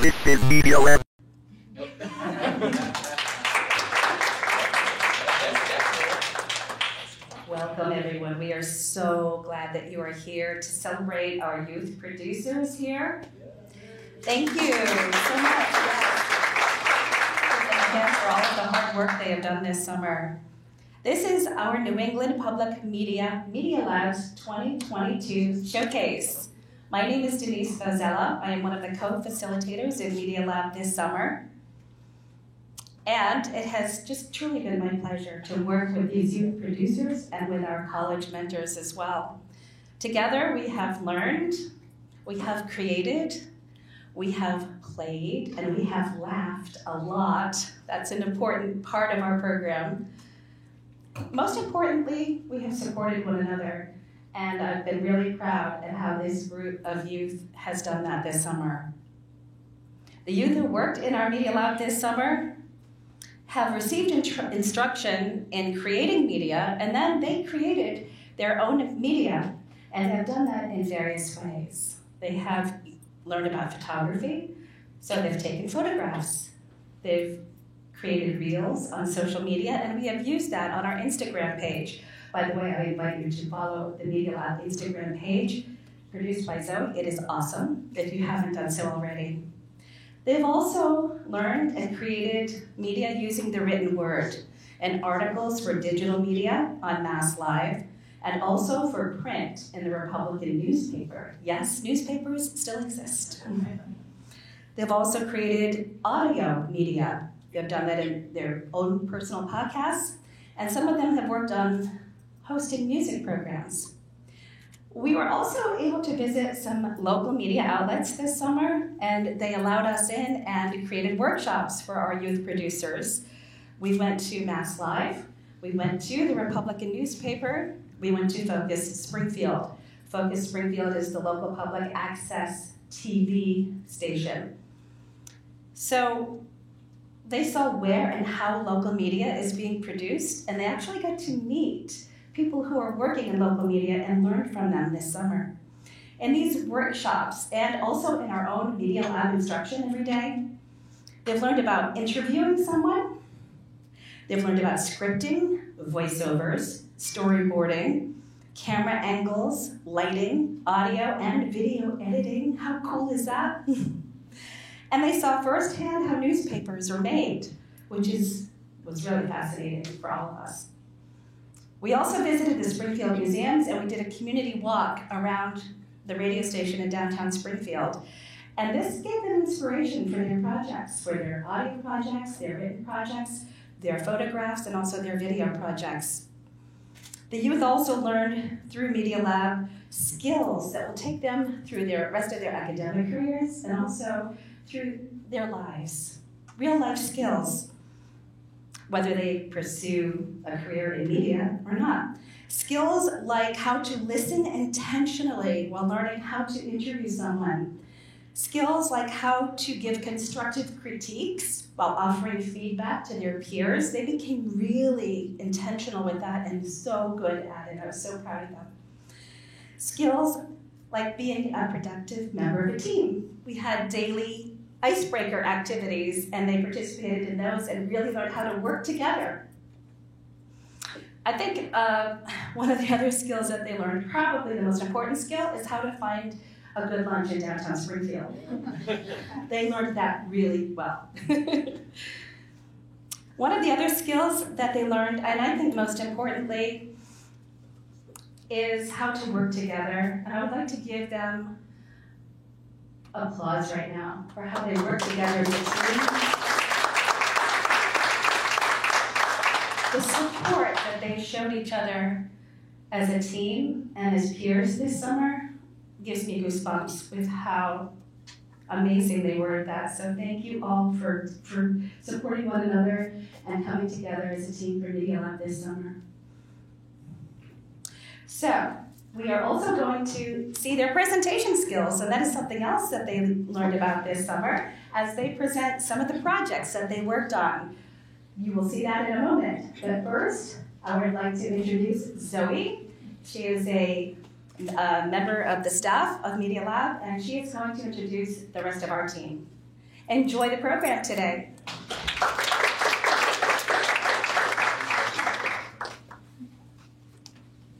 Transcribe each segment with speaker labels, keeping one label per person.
Speaker 1: This is Media Lab.
Speaker 2: Welcome, everyone. We are so glad that you are here to celebrate our youth producers here. Thank you so much. Yes. For all of the hard work they have done this summer. This is our New England Public Media Labs 2022 Showcase. My name is Denise Vazella. I am one of the co-facilitators in Media Lab this summer. And it has just truly been my pleasure to work with these youth producers and with our college mentors as well. Together we have learned, we have created, we have played, and we have laughed a lot. That's an important part of our program. Most importantly, we have supported one another, and I've been really proud at how this group of youth has done that this summer. The youth who worked in our Media Lab this summer have received instruction in creating media, and then they created their own media, and have done that in various ways. They have learned about photography, so they've taken photographs. They've created reels on social media, and we have used that on our Instagram page. By the way, I invite you to follow the Media Lab Instagram page, produced by Zoe. It is awesome if you haven't done so already. They've also learned and created media using the written word and articles for digital media on Mass Live, and also for print in the Republican newspaper. Yes, newspapers still exist. They've also created audio media. They've done that in their own personal podcasts, and some of them have worked on hosting music programs. We were also able to visit some local media outlets this summer, and they allowed us in and created workshops for our youth producers. We went to Mass Live, we went to the Republican newspaper, we went to Focus Springfield. Focus Springfield is the local public access TV station. So they saw where and how local media is being produced, and they actually got to meet people who are working in local media and learned from them this summer. In these workshops, and also in our own Media Lab instruction every day, they've learned about interviewing someone, they've learned about scripting, voiceovers, storyboarding, camera angles, lighting, audio, and video editing. How cool is that? And they saw firsthand how newspapers are made, which was really fascinating for all of us. We also visited the Springfield museums, and we did a community walk around the radio station in downtown Springfield. And this gave them inspiration for their projects, for their audio projects, their written projects, their photographs, and also their video projects. The youth also learned through Media Lab skills that will take them through the rest of their academic careers and also through their lives, real life skills, whether they pursue a career in media or not. Skills like how to listen intentionally while learning how to interview someone. Skills like how to give constructive critiques while offering feedback to their peers. They became really intentional with that and so good at it. I was so proud of them. Skills like being a productive member of a team. We had daily icebreaker activities, and they participated in those and really learned how to work together. I think one of the other skills that they learned, probably the most important skill, is how to find a good lunch in downtown Springfield. They learned that really well. One of the other skills that they learned, and I think most importantly, is how to work together. And I would like to give them applause right now for how they work together as a team. The support that they showed each other as a team and as peers this summer gives me goosebumps with how amazing they were at that. So thank you all for supporting one another and coming together as a team for Media Lab this summer. So we are also going to see their presentation skills, and that is something else that they learned about this summer as they present some of the projects that they worked on. You will see that in a moment. But first, I would like to introduce Zoe. She is a member of the staff of Media Lab, and she is going to introduce the rest of our team. Enjoy the program today.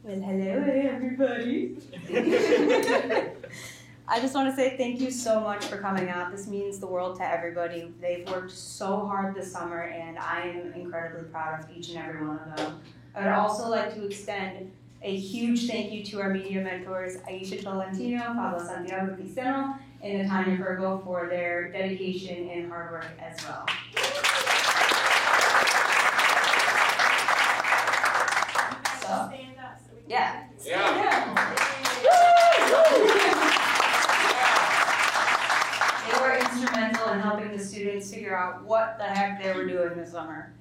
Speaker 2: Well, hello everybody. I just want to say thank you so much for coming out. This means the world to everybody. They've worked so hard this summer, and I am incredibly proud of each and every one of them. I would also like to extend a huge thank you to our media mentors, Aisha Tolentino, Pablo Santiago Piceno, and Natanya Virgo for their dedication and hard work as well. So, yeah. They were instrumental in helping the students figure out what the heck they were doing this summer.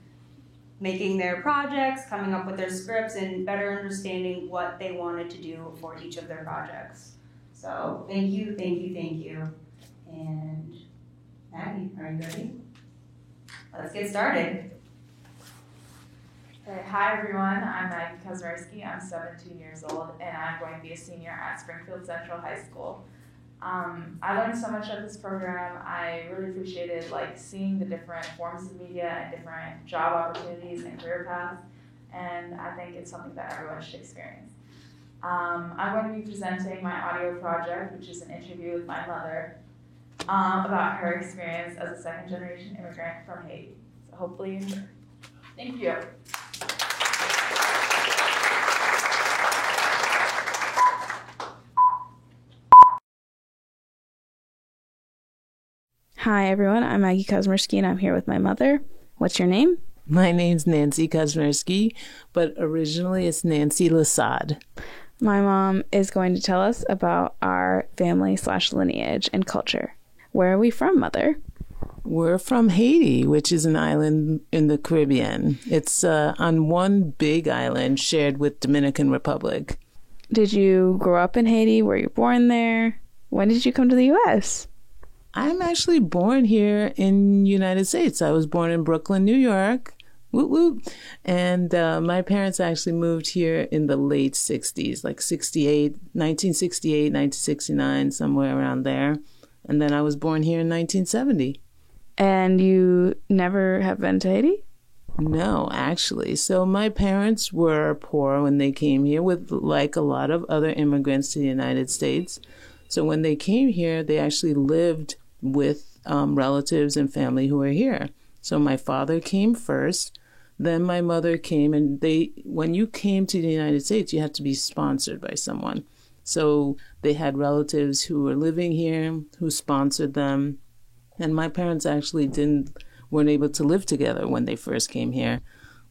Speaker 2: Making their projects, coming up with their scripts, and better understanding what they wanted to do for each of their projects. So thank you, thank you, thank you. And Maggie, are you ready? Let's get started.
Speaker 1: Okay, hi everyone, I'm Maggie Kazmarski. I'm 17 years old and I'm going to be a senior at Springfield Central High School. I learned so much at this program. I really appreciated seeing the different forms of media and different job opportunities and career paths, and I think it's something that everyone should experience. I'm going to be presenting my audio project, which is an interview with my mother about her experience as a second-generation immigrant from Haiti. So hopefully you enjoy. Thank you.
Speaker 3: Hi everyone, I'm Maggie Kazmarski and I'm here with my mother. What's your name?
Speaker 4: My name's Nancy Kazmarski, but originally it's Nancy Lasad.
Speaker 3: My mom is going to tell us about our family/lineage and culture. Where are we from, Mother?
Speaker 4: We're from Haiti, which is an island in the Caribbean. It's on one big island shared with Dominican Republic.
Speaker 3: Did you grow up in Haiti? Were you born there? When did you come to the U.S.?
Speaker 4: I'm actually born here in United States. I was born in Brooklyn, New York. Woot woot. And my parents actually moved here in the late 60s, like 1968, 1969, somewhere around there. And then I was born here in 1970.
Speaker 3: And you never have been to Haiti?
Speaker 4: No, actually. So my parents were poor when they came here, with like a lot of other immigrants to the United States. So when they came here, they actually lived with relatives and family who were here. So my father came first, then my mother came, and when you came to the United States, you had to be sponsored by someone. So they had relatives who were living here, who sponsored them. And my parents actually weren't able to live together when they first came here.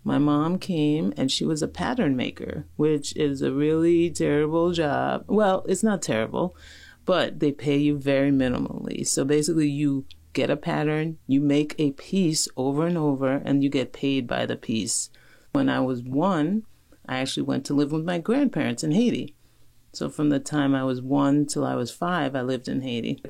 Speaker 4: My mom came and she was a pattern maker, which is a really terrible job. Well, it's not terrible, but they pay you very minimally. So basically you get a pattern, you make a piece over and over, and you get paid by the piece. When I was 1, I actually went to live with my grandparents in Haiti. So from the time I was 1 till I was 5, I lived in Haiti.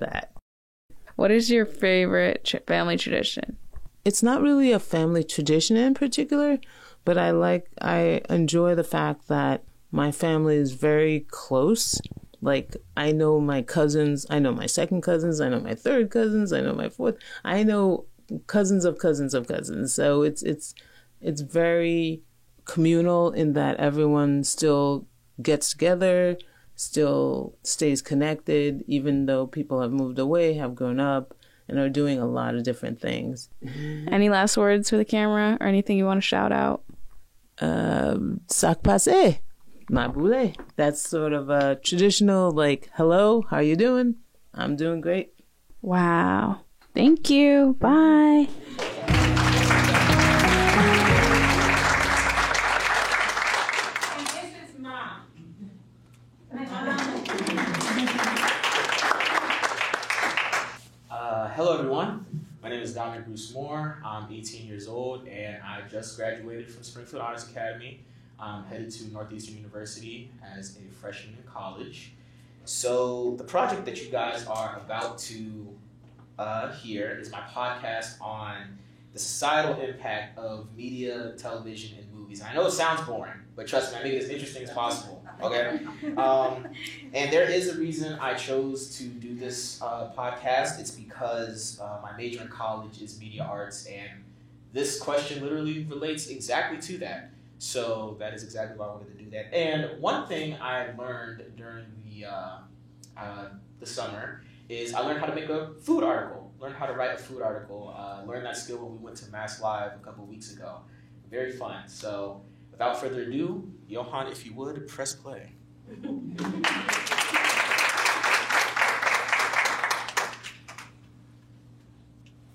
Speaker 3: What is your favorite family tradition?
Speaker 4: It's not really a family tradition in particular, but I enjoy the fact that my family is very close. Like, I know my cousins, I know my second cousins, I know my third cousins, I know my fourth. I know cousins of cousins of cousins. So it's very communal in that everyone still gets together, still stays connected, even though people have moved away, have grown up, and are doing a lot of different things.
Speaker 3: Any last words for the camera or anything you want to shout out?
Speaker 4: Sac passe, maboule. That's sort of a traditional, hello, how you doing? I'm doing great.
Speaker 3: Wow. Thank you. Bye.
Speaker 5: Hello everyone, my name is Dominic Bruce Moore. I'm 18 years old and I just graduated from Springfield Honors Academy. I'm headed to Northeastern University as a freshman in college. So the project that you guys are about to hear is my podcast on the societal impact of media, television, and movies. movies. I know it sounds boring, but trust me, I make it as interesting as possible, okay? And there is a reason I chose to do this podcast. It's because my major in college is media arts, and this question literally relates exactly to that. So that is exactly why I wanted to do that. And one thing I learned during the summer is I learned how to make a food article, learned how to write a food article, learned that skill when we went to Mass Live a couple weeks ago. Very fun. So without further ado, Johan, if you would, press play.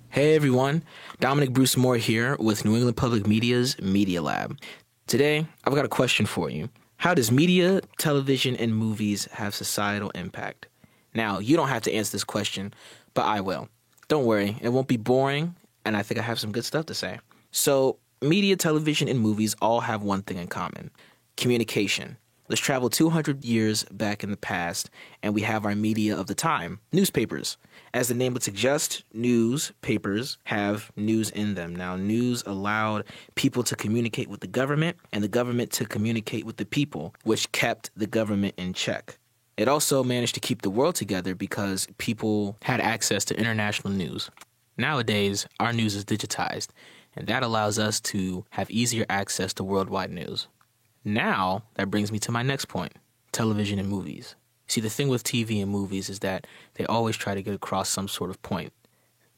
Speaker 5: Hey everyone, Dominic Bruce Moore here with New England Public Media's Media Lab. Today, I've got a question for you. How does media, television, and movies have societal impact? Now, you don't have to answer this question, but I will. Don't worry, it won't be boring, and I think I have some good stuff to say. So, media, television, and movies all have one thing in common: communication. Let's travel 200 years back in the past, and we have our media of the time, newspapers. As the name would suggest, newspapers have news in them. Now, news allowed people to communicate with the government, and the government to communicate with the people, which kept the government in check. It also managed to keep the world together because people had access to international news. Nowadays, our news is digitized, and that allows us to have easier access to worldwide news. Now, that brings me to my next point, television and movies. See, the thing with TV and movies is that they always try to get across some sort of point.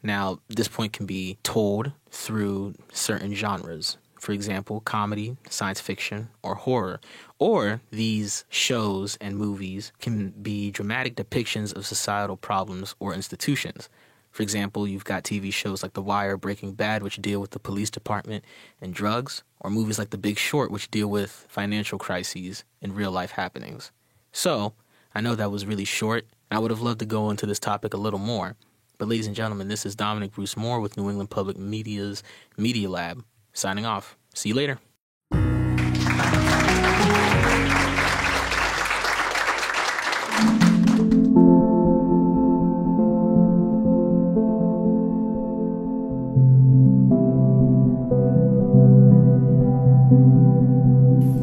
Speaker 5: Now, this point can be told through certain genres. For example, comedy, science fiction, or horror. Or these shows and movies can be dramatic depictions of societal problems or institutions. For example, you've got TV shows like The Wire, Breaking Bad, which deal with the police department and drugs, or movies like The Big Short, which deal with financial crises and real-life happenings. So, I know that was really short, and I would have loved to go into this topic a little more. But ladies and gentlemen, this is Dominic Bruce Moore with New England Public Media's Media Lab, signing off. See you later.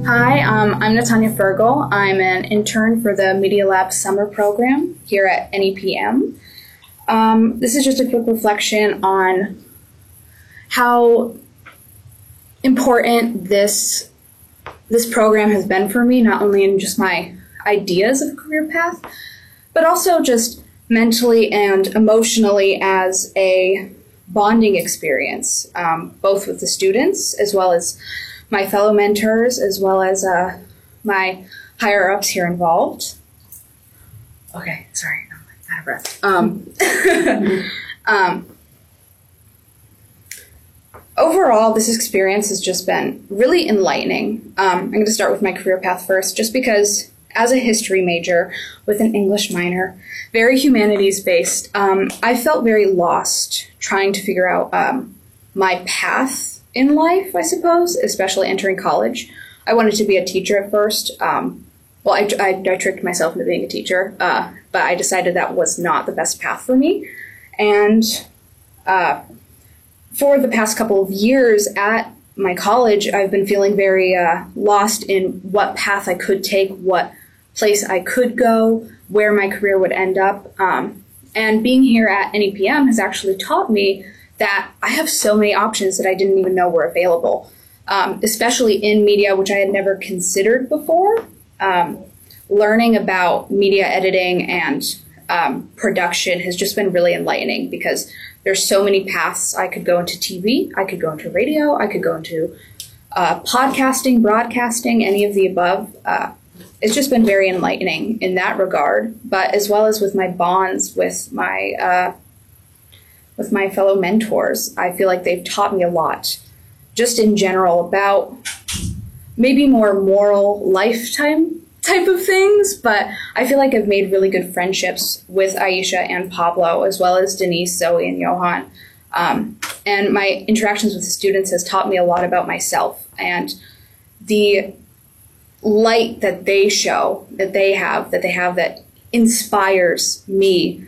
Speaker 3: Hi, I'm Natanya Fergal. I'm an intern for the Media Lab summer program here at NEPM. This is just a quick reflection on how important this program has been for me, not only in just my ideas of a career path, but also just mentally and emotionally as a bonding experience, both with the students as well as my fellow mentors, as well as my higher-ups here involved. Okay, sorry, I'm out of breath. Overall, this experience has just been really enlightening. I'm going to start with my career path first, just because as a history major with an English minor, very humanities-based, I felt very lost trying to figure out my path in life, I suppose, especially entering college. I wanted to be a teacher at first. I tricked myself into being a teacher, but I decided that was not the best path for me. And for the past couple of years at my college, I've been feeling very lost in what path I could take, what place I could go, where my career would end up. And being here at NEPM has actually taught me that I have so many options that I didn't even know were available, especially in media, which I had never considered before. Learning about media editing and production has just been really enlightening because there's so many paths. I could go into TV, I could go into radio, I could go into podcasting, broadcasting, any of the above. It's just been very enlightening in that regard, but as well as with my bonds with my fellow mentors. I feel like they've taught me a lot, just in general, about maybe more moral lifetime type of things, but I feel like I've made really good friendships with Aisha and Pablo, as well as Denise, Zoe, and Johan. And my interactions with the students has taught me a lot about myself, and the light that they show, that they have that inspires me,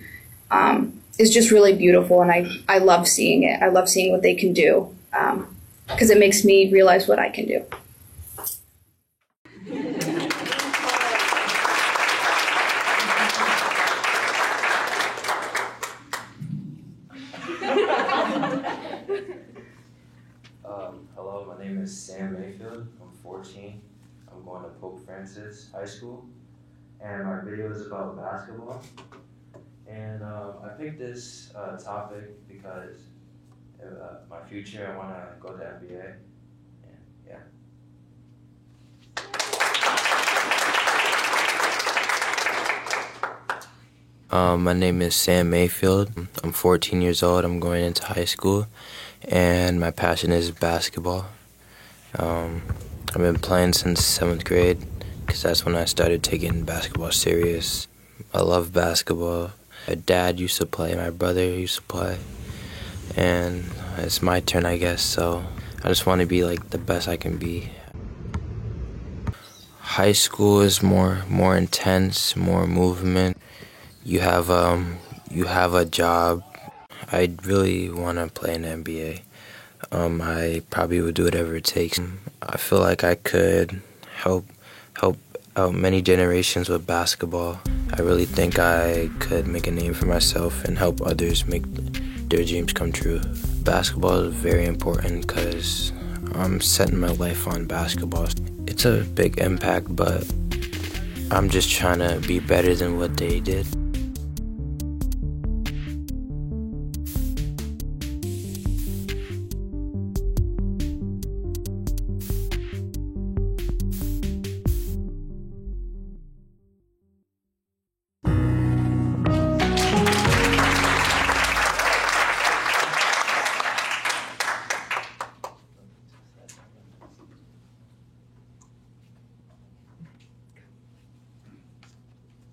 Speaker 3: is just really beautiful, and I love seeing it. I love seeing what they can do, because it makes me realize what I can do.
Speaker 6: 14. I'm going to Pope Francis High School, and my video is about basketball. And I picked this topic because my future, I want to go to NBA. And yeah.
Speaker 7: My name is Sam Mayfield. I'm 14 years old. I'm going into high school, and my passion is basketball. I've been playing since 7th grade because that's when I started taking basketball serious. I love basketball. My dad used to play, my brother used to play, and it's my turn, I guess, so I just want to be like the best I can be. High school is more intense, more movement. You have a job. I really want to play in the NBA. I probably would do whatever it takes. I feel like I could help out many generations with basketball. I really think I could make a name for myself and help others make their dreams come true. Basketball is very important because I'm setting my life on basketball. It's a big impact, but I'm just trying to be better than what they did.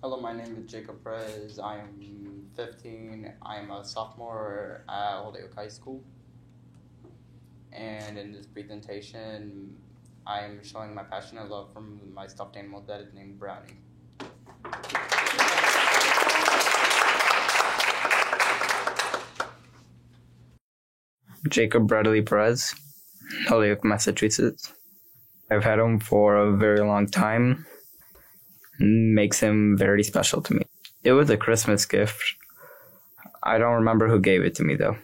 Speaker 8: Hello, my name is Jacob Perez. I am 15. I am a sophomore at Holyoke High School. And in this presentation, I am showing my passion and love for my stuffed animal that is named Brownie.
Speaker 9: Jacob Bradley Perez, Holyoke, Massachusetts. I've had him for a very long time. Makes him very special to me. It was a Christmas gift. I don't remember who gave it to me though.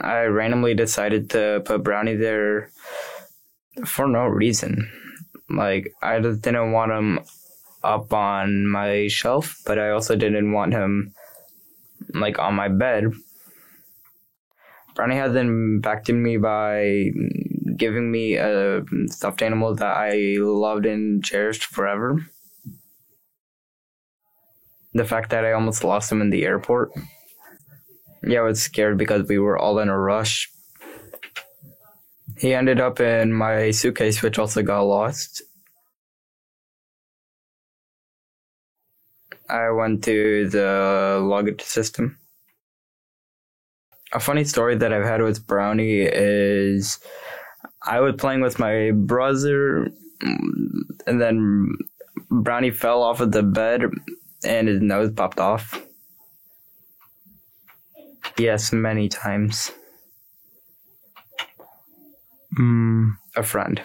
Speaker 9: I randomly decided to put Brownie there for no reason. Like, I just didn't want him up on my shelf, but I also didn't want him like on my bed. Brownie has impacted me by giving me a stuffed animal that I loved and cherished forever. The fact that I almost lost him in the airport. Yeah, I was scared because we were all in a rush. He ended up in my suitcase, which also got lost. I went to the luggage system. A funny story that I've had with Brownie is I was playing with my brother, and then Brownie fell off of the bed and his nose popped off. Yes, many times. A friend.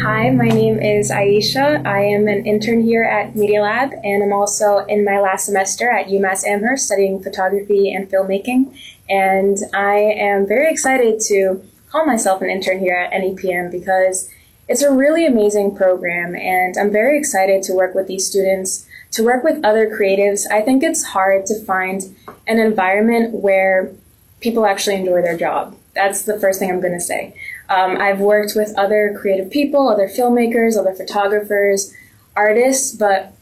Speaker 10: Hi, my name is Aisha. I am an intern here at Media Lab, and I'm also in my last semester at UMass Amherst studying photography and filmmaking. And I am very excited to call myself an intern here at NEPM because it's a really amazing program, and I'm very excited to work with these students, to work with other creatives. I think it's hard to find an environment where people actually enjoy their job. That's the first thing I'm going to say. I've worked with other creative people, other filmmakers, other photographers, artists, but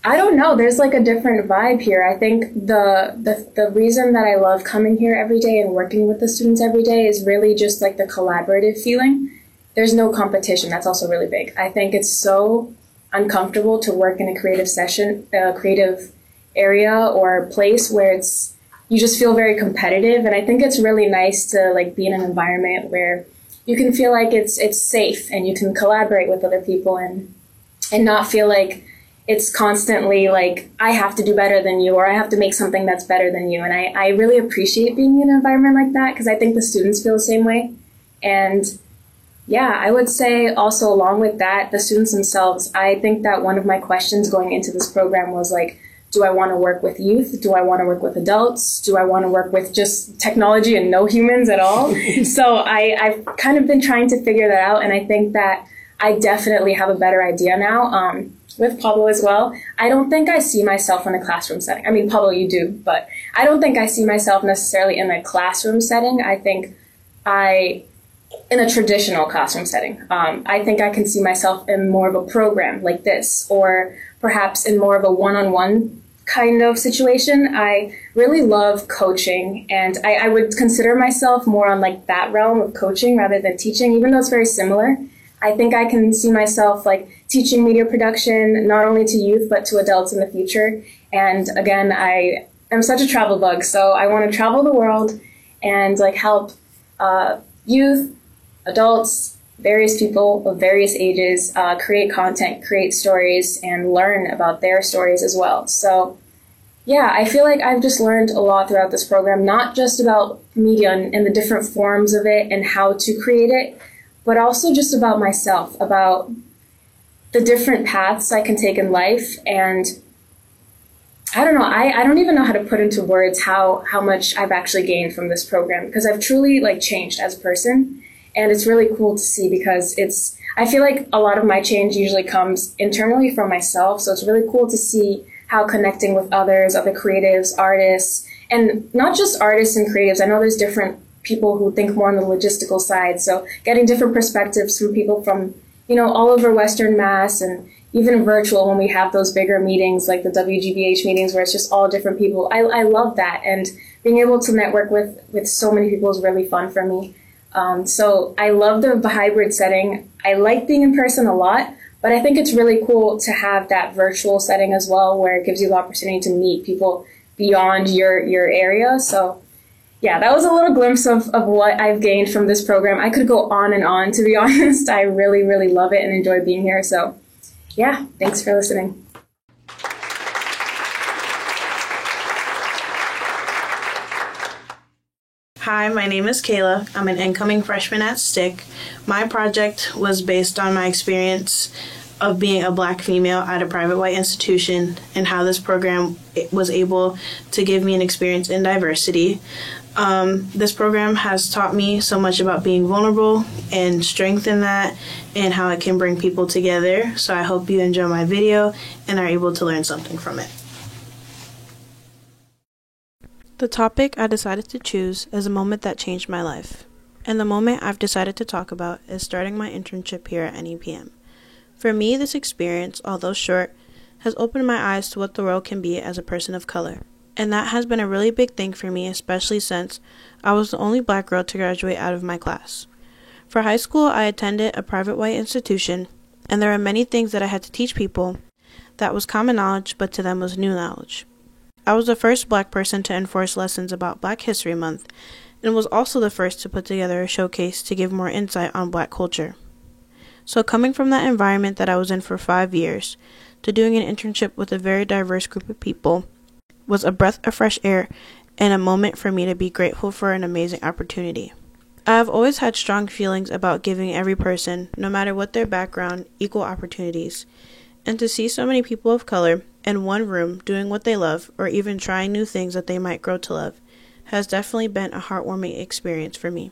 Speaker 10: I don't know, there's like a different vibe here. I think the reason that I love coming here every day and working with the students every day is really just like the collaborative feeling. There's no competition. That's also really big. I think it's so uncomfortable to work in a creative session, a creative area or place where you just feel very competitive. And I think it's really nice to like be in an environment where you can feel like it's safe and you can collaborate with other people and not feel like it's constantly like, I have to do better than you, or I have to make something that's better than you. And I really appreciate being in an environment like that, because I think the students feel the same way. And yeah, I would say also along with that, the students themselves, I think that one of my questions going into this program was like, do I want to work with youth? Do I want to work with adults? Do I want to work with just technology and no humans at all? So I've kind of been trying to figure that out, and I think that I definitely have a better idea now. With Pablo as well, I don't think I see myself in a classroom setting. I mean, Pablo, you do, but I don't think I see myself necessarily in a classroom setting. I think in a traditional classroom setting. I think I can see myself in more of a program like this, or perhaps in more of a one-on-one kind of situation. I really love coaching, and I would consider myself more on like that realm of coaching rather than teaching, even though it's very similar. I think I can see myself like teaching media production, not only to youth, but to adults in the future. And again, I am such a travel bug, so I want to travel the world and like help youth, adults, various people of various ages create content, create stories, and learn about their stories as well. So yeah, I feel like I've just learned a lot throughout this program, not just about media and the different forms of it and how to create it, but also just about myself, about the different paths I can take in life. And I don't know, I don't even know how to put into words how much I've actually gained from this program, because I've truly like changed as a person. And it's really cool to see, because I feel like a lot of my change usually comes internally from myself. So it's really cool to see how connecting with others, other creatives, artists, and not just artists and creatives. I know there's different people who think more on the logistical side. So getting different perspectives from people from, all over Western Mass, and even virtual when we have those bigger meetings like the WGBH meetings where it's just all different people. I love that. And being able to network with so many people is really fun for me. So I love the hybrid setting. I like being in person a lot, but I think it's really cool to have that virtual setting as well, where it gives you the opportunity to meet people beyond your area. So yeah, that was a little glimpse of what I've gained from this program. I could go on and on, to be honest. I really, really love it and enjoy being here. So yeah, thanks for listening.
Speaker 11: Hi, my name is Kayla. I'm an incoming freshman at STIC. My project was based on my experience of being a Black female at a private white institution, and how this program was able to give me an experience in diversity. This program has taught me so much about being vulnerable and strength in that, and how it can bring people together. So I hope you enjoy my video and are able to learn something from it. The topic I decided to choose is a moment that changed my life. And the moment I've decided to talk about is starting my internship here at NEPM. For me, this experience, although short, has opened my eyes to what the world can be as a person of color. And that has been a really big thing for me, especially since I was the only Black girl to graduate out of my class. For high school, I attended a private white institution, and there are many things that I had to teach people that was common knowledge, but to them was new knowledge. I was the first Black person to enforce lessons about Black History Month, and was also the first to put together a showcase to give more insight on Black culture. So coming from that environment that I was in for 5 years, to doing an internship with a very diverse group of people, was a breath of fresh air and a moment for me to be grateful for an amazing opportunity. I have always had strong feelings about giving every person, no matter what their background, equal opportunities. And to see so many people of color in one room doing what they love, or even trying new things that they might grow to love, has definitely been a heartwarming experience for me.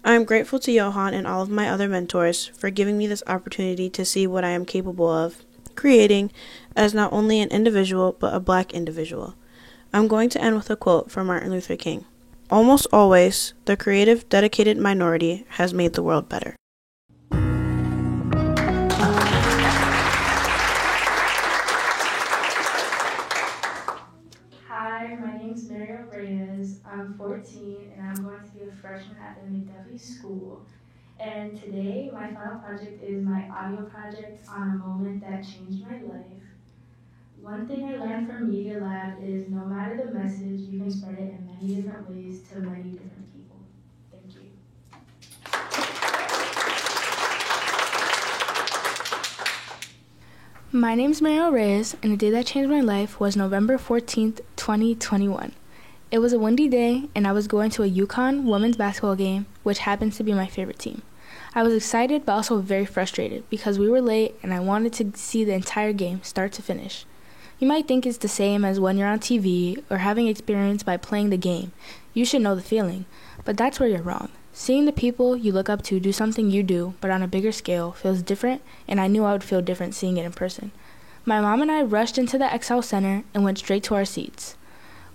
Speaker 11: I am grateful to Johan and all of my other mentors for giving me this opportunity to see what I am capable of creating as not only an individual, but a Black individual. I'm going to end with a quote from Martin Luther King. Almost always, the creative, dedicated minority has made the world better.
Speaker 12: Hi, my name is Miriam Reyes. I'm 14 and I'm going to be a freshman at the McDuffie School. And today, my final project is my audio project on a moment that changed my life. One thing I learned from Media Lab is no matter the message, you can spread it in many different ways to many different people. Thank you.
Speaker 13: My name's Mario Reyes, and the day that changed my life was November 14th, 2021. It was a windy day, and I was going to a UConn women's basketball game, which happens to be my favorite team. I was excited, but also very frustrated, because we were late, and I wanted to see the entire game, start to finish. You might think it's the same as when you're on TV, or having experience by playing the game. You should know the feeling, but that's where you're wrong. Seeing the people you look up to do something you do, but on a bigger scale, feels different, and I knew I would feel different seeing it in person. My mom and I rushed into the XL Center and went straight to our seats.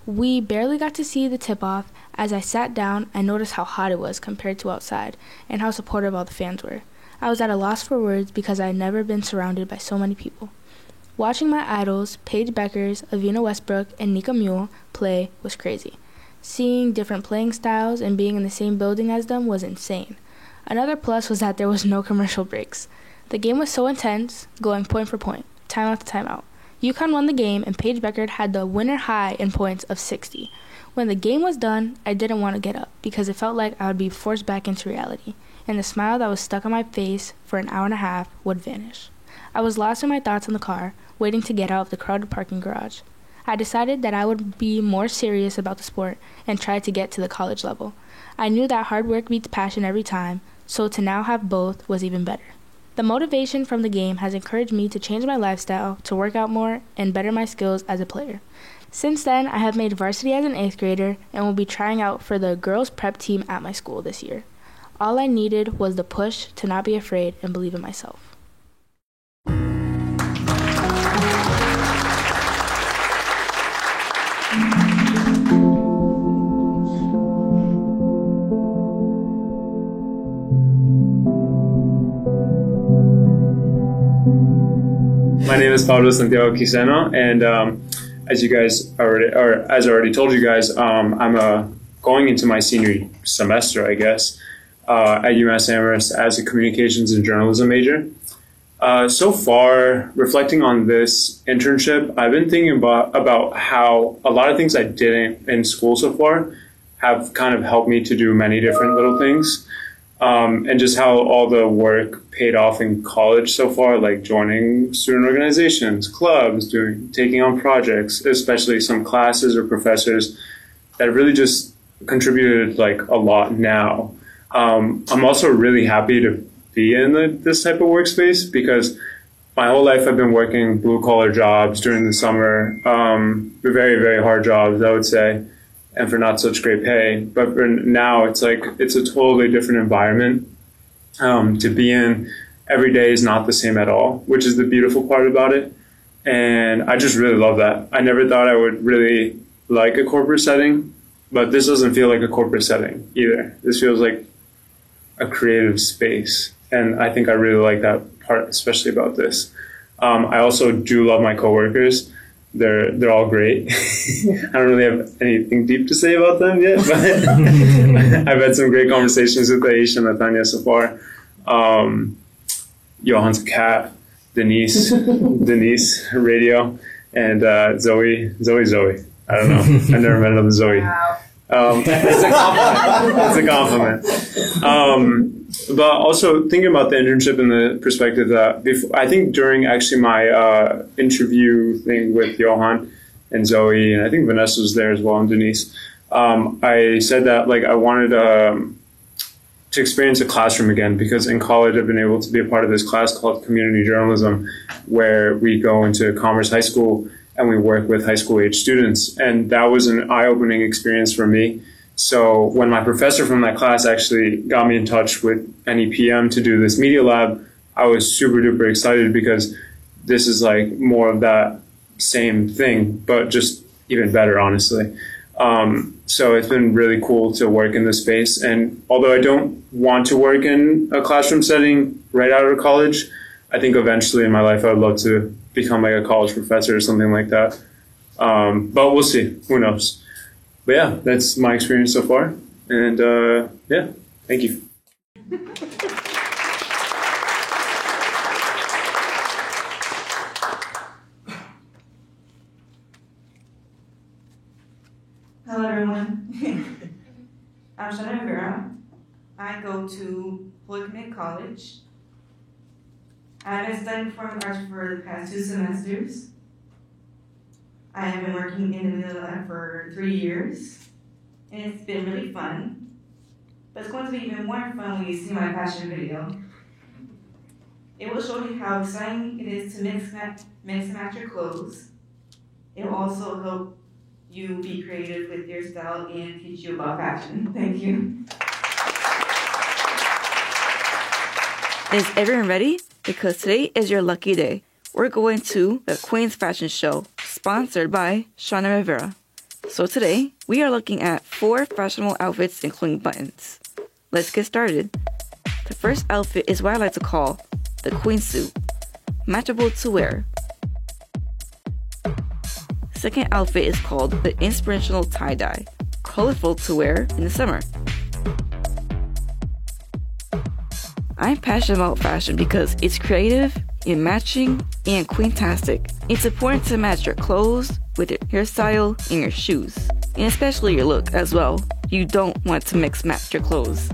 Speaker 13: We barely got to see the tip-off. As I sat down, I noticed how hot it was compared to outside, and how supportive all the fans were. I was at a loss for words because I had never been surrounded by so many people. Watching my idols, Paige Beckers, Avina Westbrook, and Nika Mule, play was crazy. Seeing different playing styles and being in the same building as them was insane. Another plus was that there was no commercial breaks. The game was so intense, going point for point, timeout to timeout. UConn won the game, and Paige Beckers had the winner high in points of 60. When the game was done, I didn't want to get up because it felt like I would be forced back into reality, and the smile that was stuck on my face for an hour and a half would vanish. I was lost in my thoughts in the car, waiting to get out of the crowded parking garage. I decided that I would be more serious about the sport and try to get to the college level. I knew that hard work beats passion every time, so to now have both was even better. The motivation from the game has encouraged me to change my lifestyle, to work out more, and better my skills as a player. Since then, I have made varsity as an 8th grader and will be trying out for the girls' prep team at my school this year. All I needed was the push to not be afraid and believe in myself.
Speaker 14: My name is Pablo Santiago Quiseno, and as you guys already, or as I already told you guys, I'm going into my senior semester, I guess, at UMass Amherst as a communications and journalism major. So far, reflecting on this internship, I've been thinking about how a lot of things I didn't in school so far have kind of helped me to do many different little things. And just how all the work paid off in college so far, like joining student organizations, clubs, taking on projects, especially some classes or professors that really just contributed like a lot now. I'm also really happy to be in this type of workspace because my whole life I've been working blue collar jobs during the summer, very, very hard jobs, I would say, and for not such great pay. But for now, it's like it's a totally different environment to be in. Every day is not the same at all, which is the beautiful part about it. And I just really love that. I never thought I would really like a corporate setting, but this doesn't feel like a corporate setting either. This feels like a creative space. And I think I really like that part, especially about this. I also do love my coworkers. They're all great. I don't really have anything deep to say about them yet, but I've had some great conversations with Aisha and Natanya so far. Johan's a cat, Denise, radio, and Zoe. I don't know. I've never met another Zoe.
Speaker 1: Wow.
Speaker 14: It's a compliment. But also thinking about the internship in the perspective that I think during actually my interview thing with Johan and Zoe, and I think Vanessa was there as well, and Denise, I said that like I wanted to experience a classroom again, because in college I've been able to be a part of this class called community journalism, where we go into Commerce High School and we work with high school age students. And that was an eye-opening experience for me. So when my professor from that class actually got me in touch with NEPM to do this media lab, I was super duper excited, because this is like more of that same thing, but just even better, honestly. So it's been really cool to work in this space. And although I don't want to work in a classroom setting right out of college, I think eventually in my life I would love to become like a college professor or something like that. But we'll see. Who knows? But yeah, that's my experience so far. And yeah, thank you.
Speaker 15: Hello everyone. I'm Shana Rivera. I go to Polytechnic College. I've been studying performing arts for the past 2 semesters. I have been working in the Media Lab for 3 years, and it's been really fun. But it's going to be even more fun when you see my fashion video. It will show you how exciting it is to mix and match your clothes. It will also help you be creative with your style and teach you about fashion. Thank you.
Speaker 16: Is everyone ready? Because today is your lucky day. We're going to the Queen's Fashion Show, sponsored by Shauna Rivera. So today, we are looking at 4 fashionable outfits including buttons. Let's get started. The first outfit is what I like to call the Queen Suit, matchable to wear. Second outfit is called the Inspirational Tie-Dye, colorful to wear in the summer. I'm passionate about fashion because it's creative, and matching, and queentastic. It's important to match your clothes with your hairstyle and your shoes, and especially your look as well. You don't want to mix match your clothes.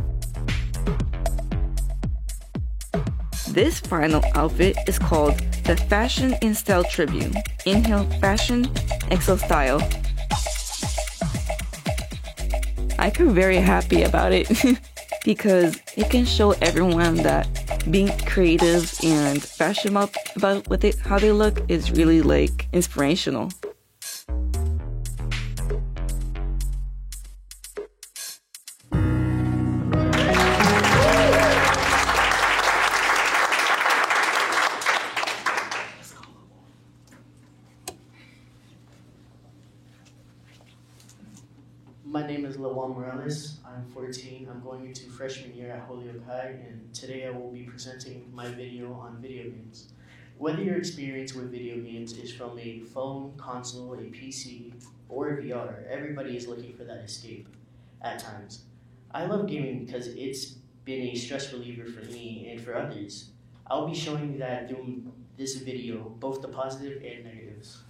Speaker 16: This final outfit is called the Fashion in Style Tribune. Inhale fashion, exhale style. I feel very happy about it because it can show everyone that being creative and fashion about with it, how they look, is really like inspirational.
Speaker 17: My name is Lawan Morales. I'm 14. I'm going into freshman year at Holyoke High, and today I will be presenting my video on video games. Whether your experience with video games is from a phone, console, a PC, or a VR, everybody is looking for that escape at times. I love gaming because it's been a stress reliever for me and for others. I'll be showing that through this video, both the positive and negatives.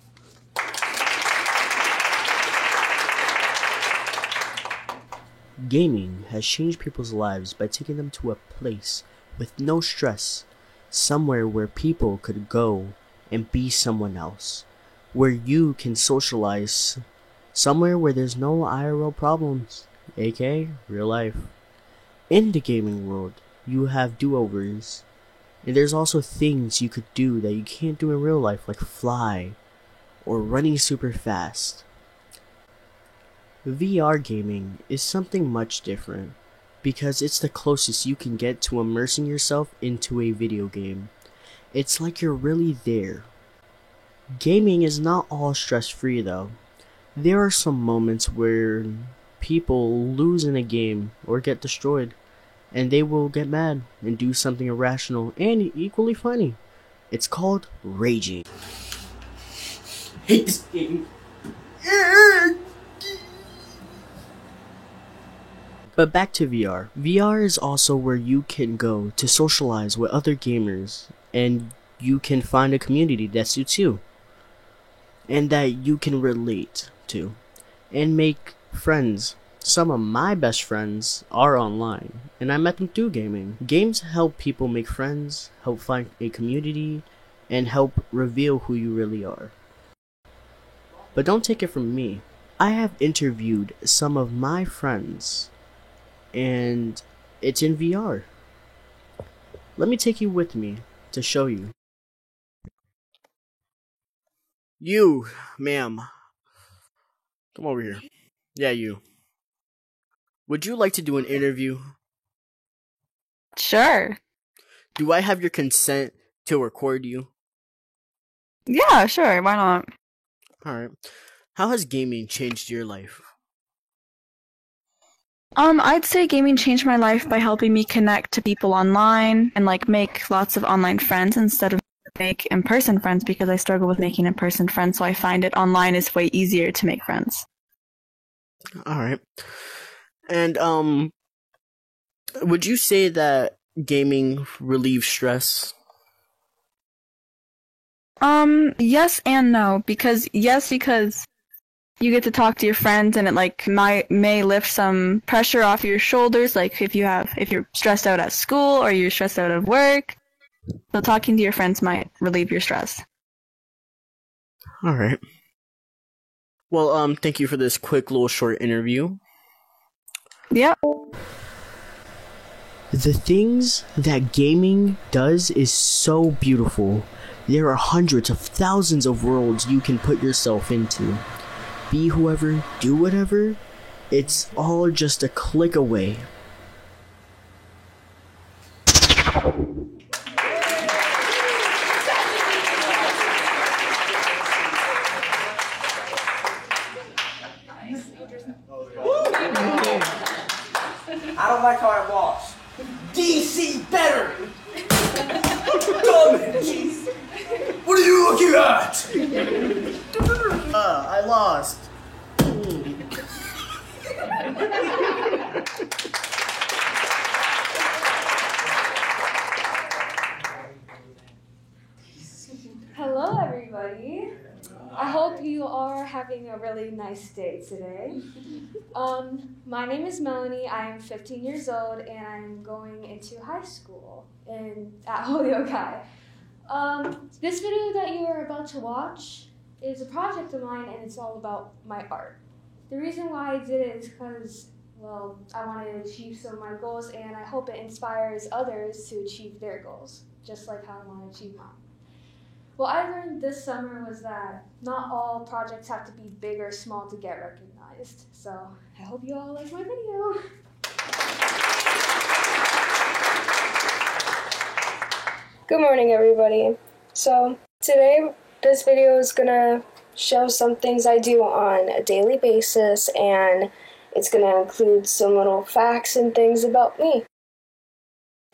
Speaker 18: Gaming has changed people's lives by taking them to a place with no stress, somewhere where people could go and be someone else, where you can socialize, somewhere where there's no IRL problems, aka real life. In the gaming world, you have do-overs, and there's also things you could do that you can't do in real life, like fly or running super fast. VR gaming is something much different because it's the closest you can get to immersing yourself into a video game. It's like you're really there. Gaming is not all stress-free though. There are some moments where people lose in a game or get destroyed, and they will get mad and do something irrational and equally funny. It's called raging. Hate this game. But back to VR. VR is also where you can go to socialize with other gamers, and you can find a community that suits you and that you can relate to and make friends. Some of my best friends are online, and I met them through gaming. Games help people make friends, help find a community, and help reveal who you really are. But don't take it from me. I have interviewed some of my friends, and it's in VR. Let me take you with me to show you. You, ma'am. Come over here. Yeah, you. Would you like to do an interview?
Speaker 19: Sure.
Speaker 18: Do I have your consent to record you?
Speaker 19: Yeah, sure. Why not?
Speaker 18: Alright. How has gaming changed your life?
Speaker 19: I'd say gaming changed my life by helping me connect to people online and make lots of online friends instead of make in-person friends, because I struggle with making in-person friends, so I find it online is way easier to make friends.
Speaker 18: Alright. And, would you say that gaming relieves stress?
Speaker 19: Yes and no, because you get to talk to your friends, and it may lift some pressure off your shoulders, like if you're stressed out at school or you're stressed out at work. So talking to your friends might relieve your stress.
Speaker 18: All right. Well, thank you for this quick little short interview.
Speaker 19: Yep.
Speaker 18: The things that gaming does is so beautiful. There are hundreds of thousands of worlds you can put yourself into. Be whoever, do whatever, it's all just a click away.
Speaker 20: I don't like how I lost. DC better! Dumb it! What are you looking at?
Speaker 18: I lost.
Speaker 21: Hello, everybody. I hope you are having a really nice day today. My name is Melanie. I am 15 years old, and I'm going into high school at Holyoke High. This video that you are about to watch is a project of mine, and it's all about my art. The reason why I did it is because, well, I wanted to achieve some of my goals, and I hope it inspires others to achieve their goals, just like how I want to achieve mine. What I learned this summer was that not all projects have to be big or small to get recognized. So I hope you all like my video.
Speaker 22: Good morning, everybody. So today, this video is gonna show some things I do on a daily basis, and it's gonna include some little facts and things about me.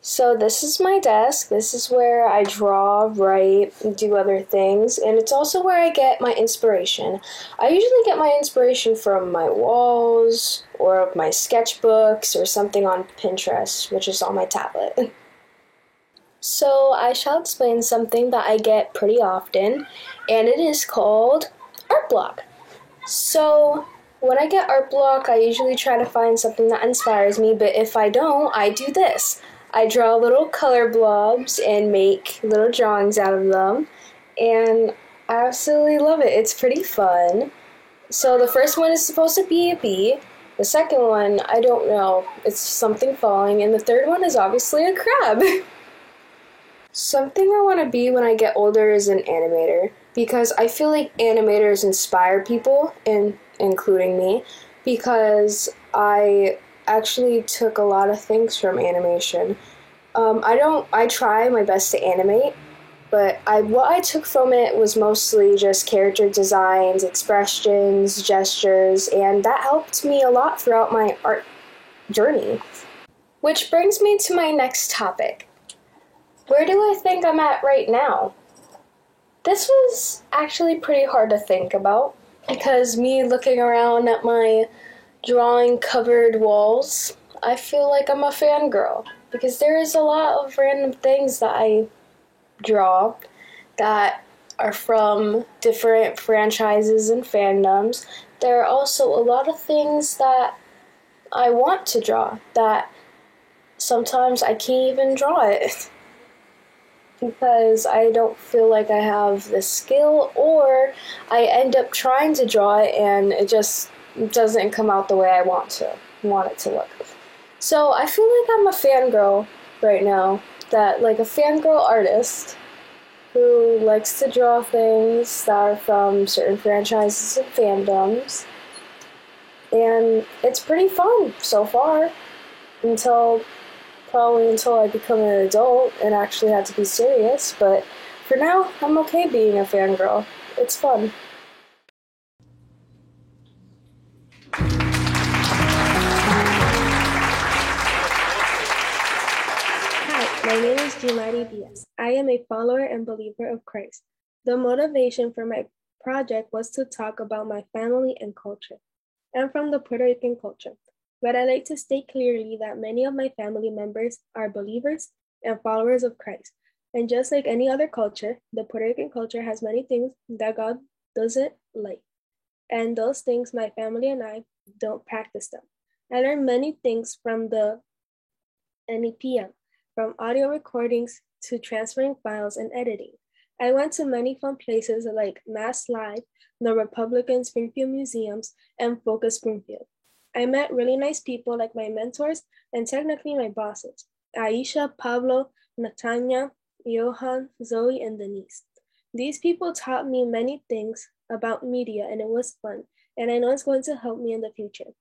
Speaker 22: So this is my desk. This is where I draw, write, and do other things, and it's also where I get my inspiration. I usually get my inspiration from my walls, or my sketchbooks, or something on Pinterest, which is on my tablet. So I shall explain something that I get pretty often, and it is called art block. So when I get art block, I usually try to find something that inspires me, but if I don't, I do this. I draw little color blobs and make little drawings out of them, and I absolutely love it. It's pretty fun. So the first one is supposed to be a bee. The second one, I don't know. It's something falling, and the third one is obviously a crab. Something I want to be when I get older is an animator, because I feel like animators inspire people, including me, because I actually took a lot of things from animation. I try my best to animate, but what I took from it was mostly just character designs, expressions, gestures, and that helped me a lot throughout my art journey. Which brings me to my next topic. Where do I think I'm at right now? This was actually pretty hard to think about, because me looking around at my drawing-covered walls, I feel like I'm a fangirl, because there is a lot of random things that I draw that are from different franchises and fandoms. There are also a lot of things that I want to draw that sometimes I can't even draw it because I don't feel like I have the skill, or I end up trying to draw it and it just doesn't come out the way I want it to look. So I feel like I'm a fangirl right now, like a fangirl artist who likes to draw things that are from certain franchises and fandoms. And it's pretty fun so far, probably until I become an adult and actually have to be serious, but for now, I'm okay being a fangirl. It's fun.
Speaker 23: Hi, my name is Gilari Diaz. I am a follower and believer of Christ. The motivation for my project was to talk about my family and culture. I'm from the Puerto Rican culture, but I like to state clearly that many of my family members are believers and followers of Christ. And just like any other culture, the Puerto Rican culture has many things that God doesn't like. And those things, my family and I don't practice them. I learned many things from the NEPM, from audio recordings to transferring files and editing. I went to many fun places like Mass Live, the Republican Springfield Museums, and Focus Springfield. I met really nice people like my mentors and technically my bosses, Aisha, Pablo, Natanya, Johan, Zoe, and Denise. These people taught me many things about media and it was fun, and I know it's going to help me in the future.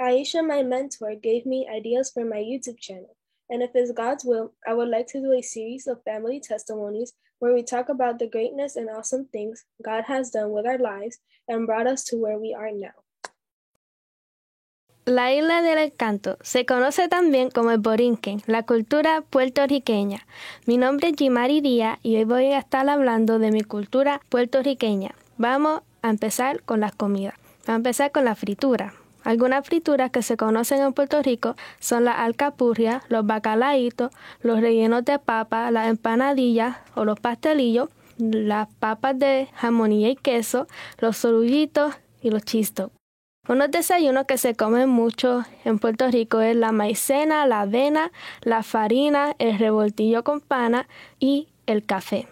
Speaker 23: Aisha, my mentor, gave me ideas for my YouTube channel, and if it's God's will, I would like to do a series of family testimonies where we talk about the greatness and awesome things God has done with our lives and brought us to where we are now.
Speaker 2: La Isla del Encanto se conoce también como el Borinquen, la cultura puertorriqueña. Mi nombre es Jimari Díaz y hoy voy a estar hablando de mi cultura puertorriqueña. Vamos a empezar con las comidas. Vamos a empezar con la fritura. Algunas frituras que se conocen en Puerto Rico son las alcapurrias, los bacalaitos, los rellenos de papa, las empanadillas o los pastelillos, las papas de jamonilla y queso, los sorullitos y los chistos. Unos desayunos que se comen mucho en Puerto Rico es la maicena, la avena, la farina, el revoltillo con pana y el café.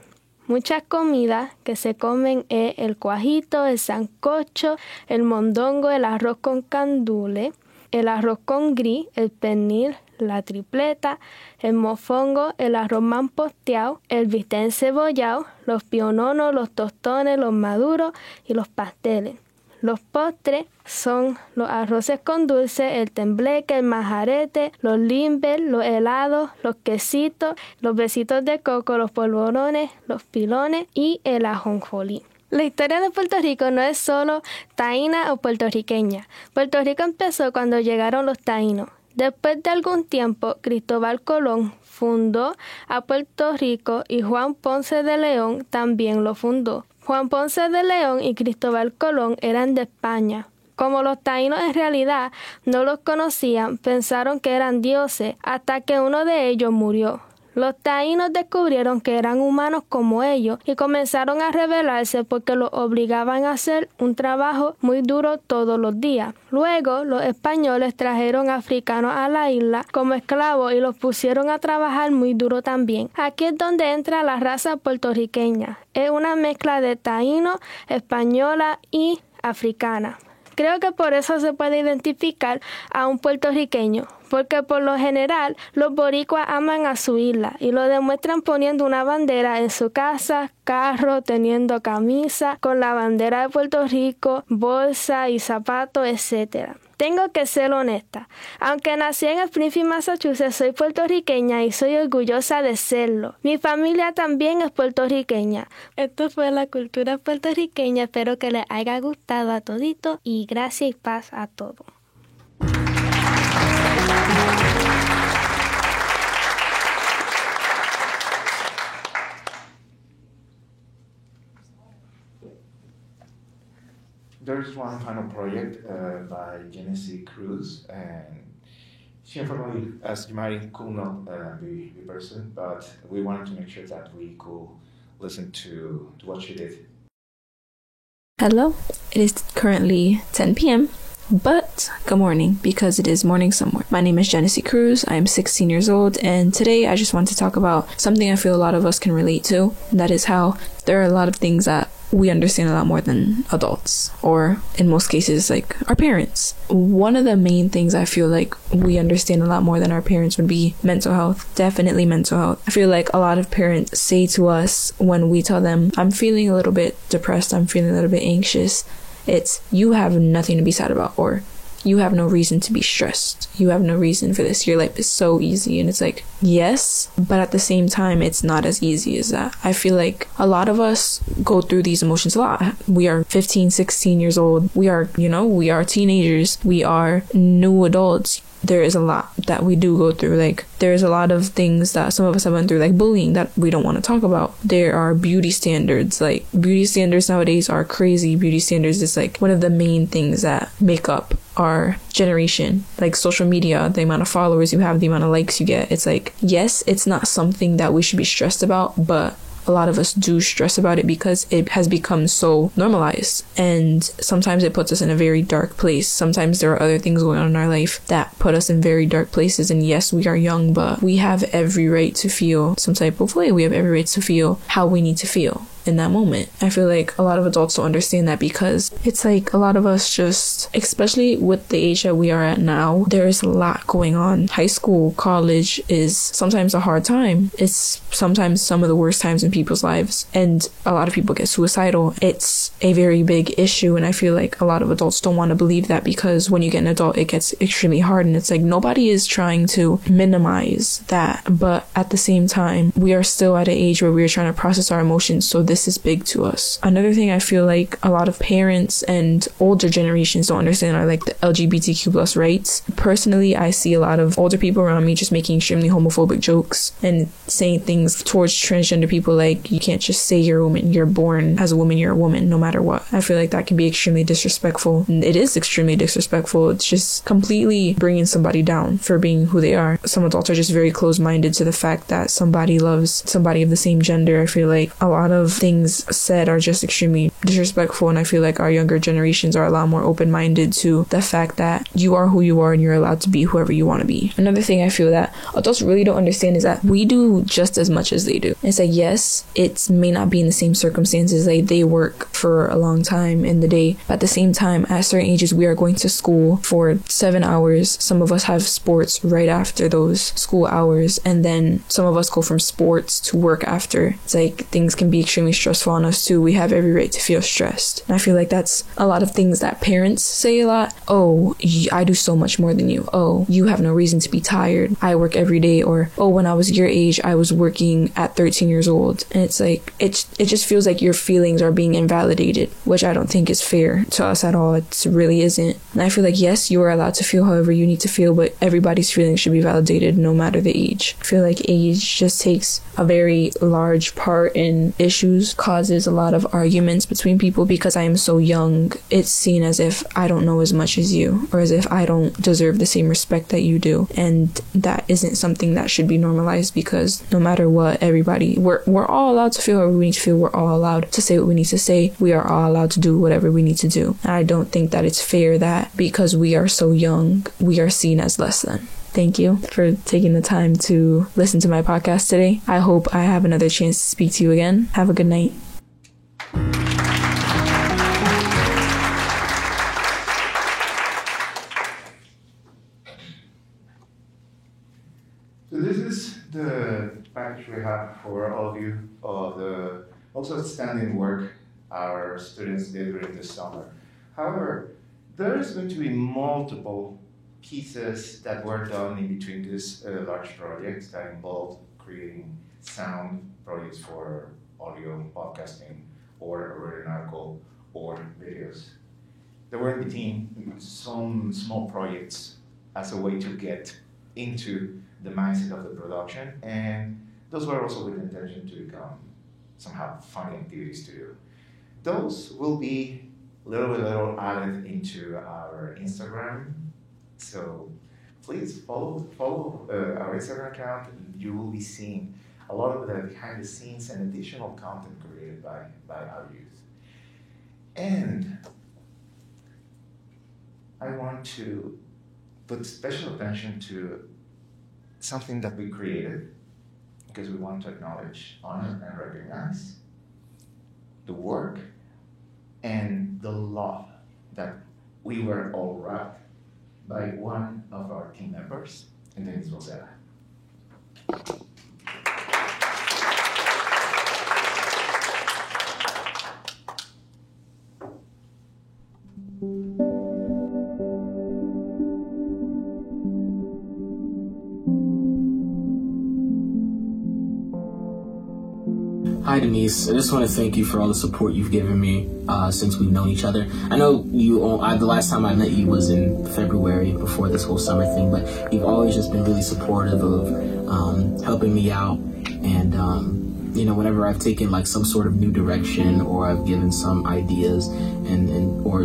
Speaker 2: Muchas comidas que se comen es el cuajito, el sancocho, el mondongo, el arroz con candules, el arroz con gris, el pernil, la tripleta, el mofongo, el arroz mamposteado, el bistec encebollado, los piononos, los tostones, los maduros y los pasteles. Los postres son los arroces con dulce, el tembleque, el majarete, los limbes, los helados, los quesitos, los besitos de coco, los polvorones, los pilones y el ajonjolí. La historia de Puerto Rico no es solo taína o puertorriqueña. Puerto Rico empezó cuando llegaron los taínos. Después de algún tiempo, Cristóbal Colón fundó a Puerto Rico y Juan Ponce de León también lo fundó. Juan Ponce de León y Cristóbal Colón eran de España. Como los taínos en realidad no los conocían, pensaron que eran dioses hasta que uno de ellos murió. Los taínos descubrieron que eran humanos como ellos y comenzaron a rebelarse porque los obligaban a hacer un trabajo muy duro todos los días. Luego, los españoles trajeron africanos a la isla como esclavos y los pusieron a trabajar muy duro también. Aquí es donde entra la raza puertorriqueña. Es una mezcla de taíno, española y africana. Creo que por eso se puede identificar a un puertorriqueño, porque por lo general los boricuas aman a su isla y lo demuestran poniendo una bandera en su casa, carro, teniendo camisa, con la bandera de Puerto Rico, bolsa y zapatos, etc. Tengo que ser honesta. Aunque nací en Springfield, Massachusetts, soy puertorriqueña y soy orgullosa de serlo. Mi familia también es puertorriqueña. Esto fue la cultura puertorriqueña. Espero que les haya gustado a todito y gracias y paz a todos.
Speaker 4: There's one final project by Genesee Cruz, and she unfortunately, as Jimari, could not be present, but we wanted to make sure that we could listen to what she did.
Speaker 5: Hello, it is currently 10 p.m., but good morning, because it is morning somewhere. My name is Genesee Cruz, I am 16 years old, and today I just want to talk about something I feel a lot of us can relate to, and that is how there are a lot of things that we understand a lot more than adults, or in most cases, like our parents. One of the main things I feel like we understand a lot more than our parents would be mental health. Definitely mental health. I feel like a lot of parents say to us when we tell them, I'm feeling a little bit depressed, I'm feeling a little bit anxious, it's, you have nothing to be sad about, or you have no reason to be stressed. You have no reason for this. Your life is so easy. And it's like, yes, but at the same time, it's not as easy as that. I feel like a lot of us go through these emotions a lot. We are 15, 16 years old. We are, we are teenagers. We are new adults. There is a lot that we do go through. Like, there's a lot of things that some of us have went through, like bullying, that we don't want to talk about. There are beauty standards. Like, beauty standards nowadays are crazy. Beauty standards is like one of the main things that make up our generation. Like social media, the amount of followers you have, the amount of likes you get. It's like, yes, it's not something that we should be stressed about, but a lot of us do stress about it because it has become so normalized. And sometimes it puts us in a very dark place. Sometimes there are other things going on in our life that put us in very dark places. And yes, we are young, but we have every right to feel some type of way. We have every right to feel how we need to feel in that moment. I feel like a lot of adults don't understand that because it's like a lot of us just, especially with the age that we are at now, there's a lot going on. High school, college is sometimes a hard time. It's sometimes some of the worst times in people's lives, and a lot of people get suicidal. It's a very big issue, and I feel like a lot of adults don't want to believe that because when you get an adult, it gets extremely hard, and it's like nobody is trying to minimize that, but at the same time, we are still at an age where we are trying to process our emotions, so this is big to us. Another thing I feel like a lot of parents and older generations don't understand are like the LGBTQ plus rights. Personally, I see a lot of older people around me just making extremely homophobic jokes and saying things towards transgender people like, you can't just say you're a woman, you're born as a woman, you're a woman no matter what. I feel like that can be extremely disrespectful. And it is extremely disrespectful. It's just completely bringing somebody down for being who they are. Some adults are just very close-minded to the fact that somebody loves somebody of the same gender. I feel like a lot of things said are just extremely disrespectful, and I feel like our younger generations are a lot more open-minded to the fact that you are who you are and you're allowed to be whoever you want to be. Another thing I feel that adults really don't understand is that we do just as much as they do. It's like, yes, it may not be in the same circumstances, like they work for a long time in the day, but at the same time, at certain ages, we are going to school for 7 hours. Some of us have sports right after those school hours, and then some of us go from sports to work after. It's like things can be extremely stressful on us too. We have every right to feel stressed. And I feel like that's a lot of things that parents say a lot. Oh, I do so much more than you. Oh, you have no reason to be tired. I work every day. Or, oh, when I was your age, I was working at 13 years old. And it's like, it just feels like your feelings are being invalidated, which I don't think is fair to us at all. It really isn't. And I feel like, yes, you are allowed to feel however you need to feel, but everybody's feelings should be validated no matter the age. I feel like age just takes a very large part in issues, causes a lot of arguments between people because I am so young. It's seen as if I don't know as much as you, or as if I don't deserve the same respect that you do, and that isn't something that should be normalized because no matter what, everybody, we're all allowed to feel however we need to feel. We're all allowed to say what we need to say. We are all allowed to do whatever we need to do. And I don't think that it's fair that because we are so young, we are seen as less than. Thank you for taking the time to listen to my podcast today. I hope I have another chance to speak to you again. Have a good night.
Speaker 4: So this is the package we have for all of you of the also outstanding work our students did during the summer. However, there is going to be multiple pieces that were done in between these large projects that involved creating sound projects for audio podcasting or a written article or videos. There were in between some small projects as a way to get into the mindset of the production, and those were also with the intention to become somehow fun activities to do. Those will be little by little added into our Instagram. So please follow our Instagram account. You will be seeing a lot of the behind the scenes and additional content created by our youth. And I want to put special attention to something that we created because we want to acknowledge, honor, and recognize the work and the love that we were all wrapped by one of our team members, and then it's Rosella.
Speaker 3: Hi Denise, I just want to thank you for all the support you've given me since we've known each other. I know the last time I met you was in February before this whole summer thing, but you've always just been really supportive of helping me out, and whenever I've taken like some sort of new direction or I've given some ideas or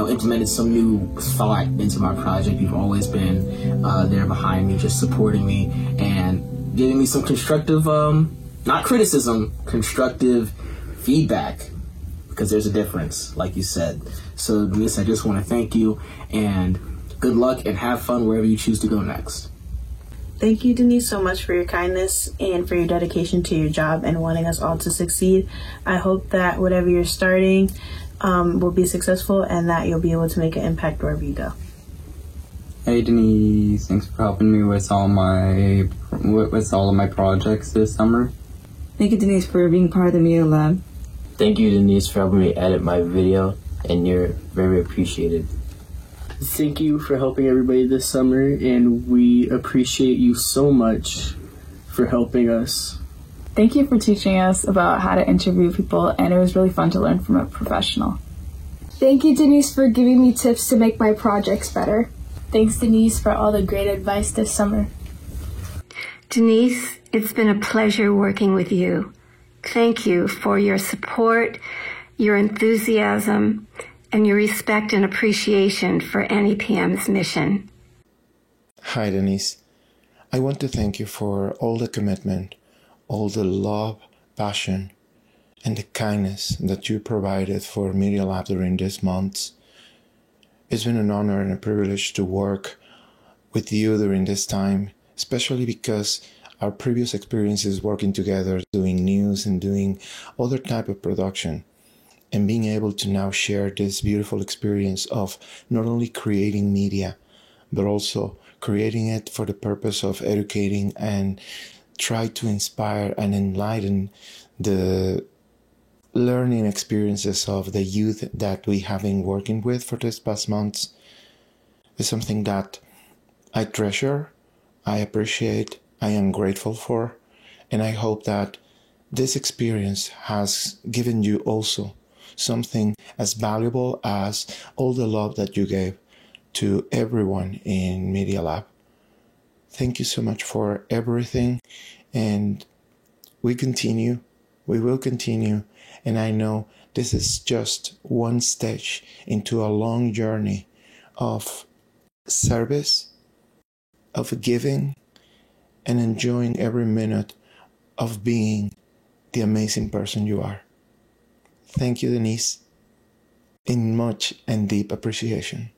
Speaker 3: implemented some new thought into my project, you've always been there behind me, just supporting me and giving me some constructive not criticism, constructive feedback, because there's a difference, like you said. So, Denise, I just want to thank you, and good luck and have fun wherever you choose to go next.
Speaker 11: Thank you, Denise, so much for your kindness and for your dedication to your job and wanting us all to succeed. I hope that whatever you're starting will be successful and that you'll be able to make an impact wherever you go.
Speaker 9: Hey Denise, thanks for helping me with all of my projects this summer.
Speaker 16: Thank you, Denise, for being part of the Media Lab.
Speaker 3: Thank you, Denise, for helping me edit my video, and you're very appreciated.
Speaker 18: Thank you for helping everybody this summer, and we appreciate you so much for helping us.
Speaker 6: Thank you for teaching us about how to interview people, and it was really fun to learn from a professional.
Speaker 23: Thank you, Denise, for giving me tips to make my projects better.
Speaker 13: Thanks, Denise, for all the great advice this summer.
Speaker 7: Denise, it's been a pleasure working with you. Thank you for your support, your enthusiasm, and your respect and appreciation for NEPM's mission.
Speaker 4: Hi, Denise. I want to thank you for all the commitment, all the love, passion, and the kindness that you provided for Media Lab during these months. It's been an honor and a privilege to work with you during this time, especially because our previous experiences working together, doing news and doing other type of production, and being able to now share this beautiful experience of not only creating media, but also creating it for the purpose of educating and try to inspire and enlighten the learning experiences of the youth that we have been working with for these past months is something that I treasure, I appreciate, I am grateful for, and I hope that this experience has given you also something as valuable as all the love that you gave to everyone in Media Lab. Thank you so much for everything, and we will continue, and I know this is just one stage into a long journey of service, of giving, and enjoying every minute of being the amazing person you are. Thank you, Denise, in much and deep appreciation.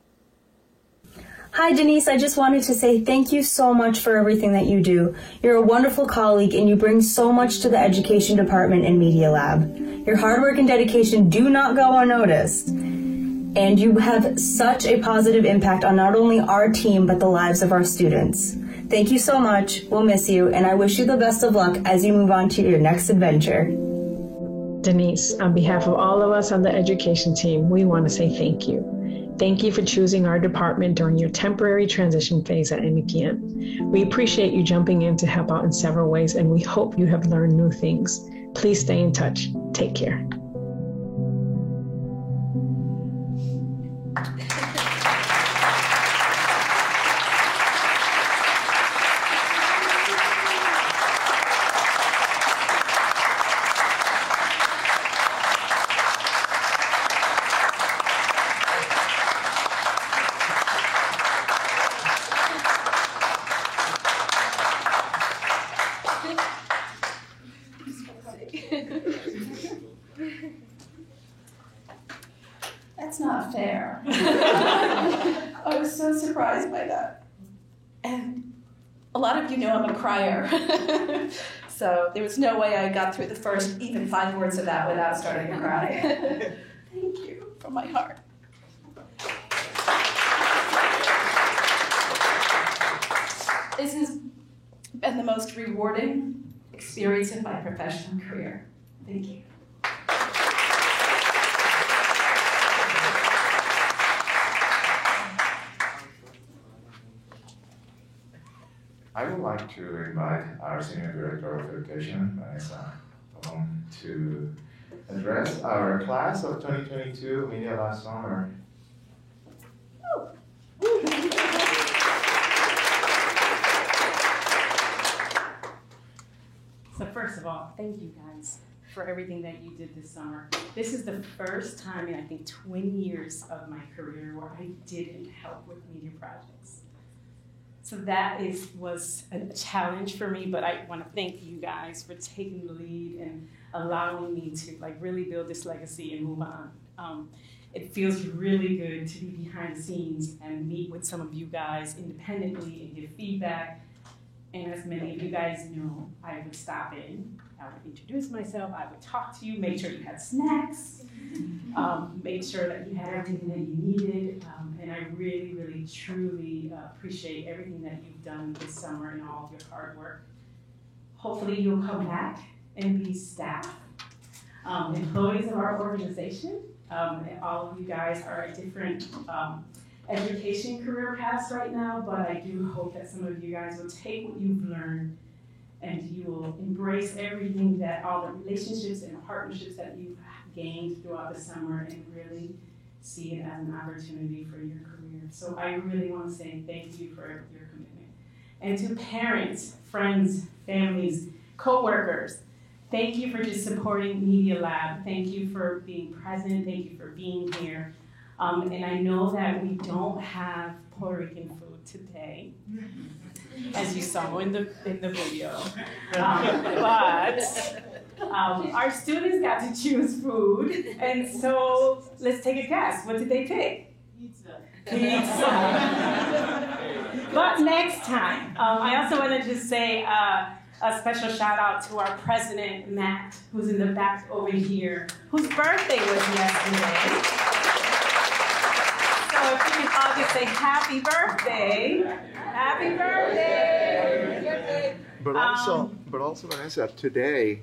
Speaker 8: Hi, Denise. I just wanted to say thank you so much for everything that you do. You're a wonderful colleague and you bring so much to the Education Department and Media Lab. Your hard work and dedication do not go unnoticed. And you have such a positive impact on not only our team, but the lives of our students. Thank you so much. We'll miss you, and I wish you the best of luck as you move on to your next adventure.
Speaker 24: Denise, on behalf of all of us on the education team, we want to say thank you. Thank you for choosing our department during your temporary transition phase at NEPM. We appreciate you jumping in to help out in several ways, and we hope you have learned new things. Please stay in touch. Take care.
Speaker 25: That's not fair. I was so surprised by that. And a lot of you know I'm a crier. So there was no way I got through the first even 5 words of that without starting to cry. Thank you from my heart. This has been the most rewarding experience in my professional career. Thank you.
Speaker 4: I would like to invite our Senior Director of Education, Vanessa, to address our class of 2022 Media Lab Summer.
Speaker 26: So first of all, thank you guys for everything that you did this summer. This is the first time in I think 20 years of my career where I didn't help with media projects. So that was a challenge for me, but I want to thank you guys for taking the lead and allowing me to really build this legacy and move on. It feels really good to be behind the scenes and meet with some of you guys independently and give feedback. And as many of you guys know, I would stop in, I would introduce myself, I would talk to you, make sure you had snacks, make sure that you had everything that you needed. And I really, really, truly appreciate everything that you've done this summer and all of your hard work. Hopefully you'll come back and be staff, employees of our organization. And all of you guys are at different education career paths right now, but I do hope that some of you guys will take what you've learned and you will embrace everything that all the relationships and partnerships that you've gained throughout the summer and really see it as an opportunity for your career. So I really want to say thank you for your commitment. And to parents, friends, families, co-workers, thank you for just supporting Media Lab. Thank you for being present. Thank you for being here. And I know that we don't have Puerto Rican food today, as you saw in the video. But our students got to choose food, and so let's take a guess. What did they pick? Pizza. But next time, I also want to just say a special shout out to our president, Matt, who's in the back over here, whose birthday was yesterday. So if we can all just say happy birthday. Happy birthday.
Speaker 4: But also, Vanessa, today,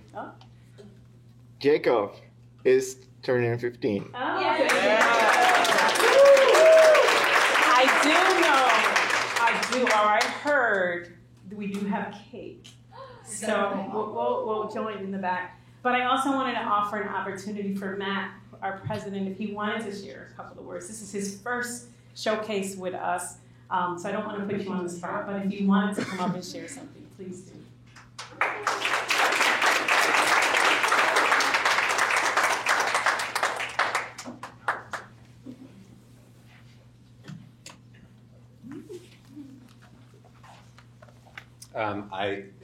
Speaker 4: Jacob is turning 15.
Speaker 26: Oh, yeah. I heard we do have cake. So we'll join in the back. But I also wanted to offer an opportunity for Matt, our president, if he wanted to share a couple of words. This is his first showcase with us, so I don't want to put you on the spot, but if you wanted to come up and share something, please do.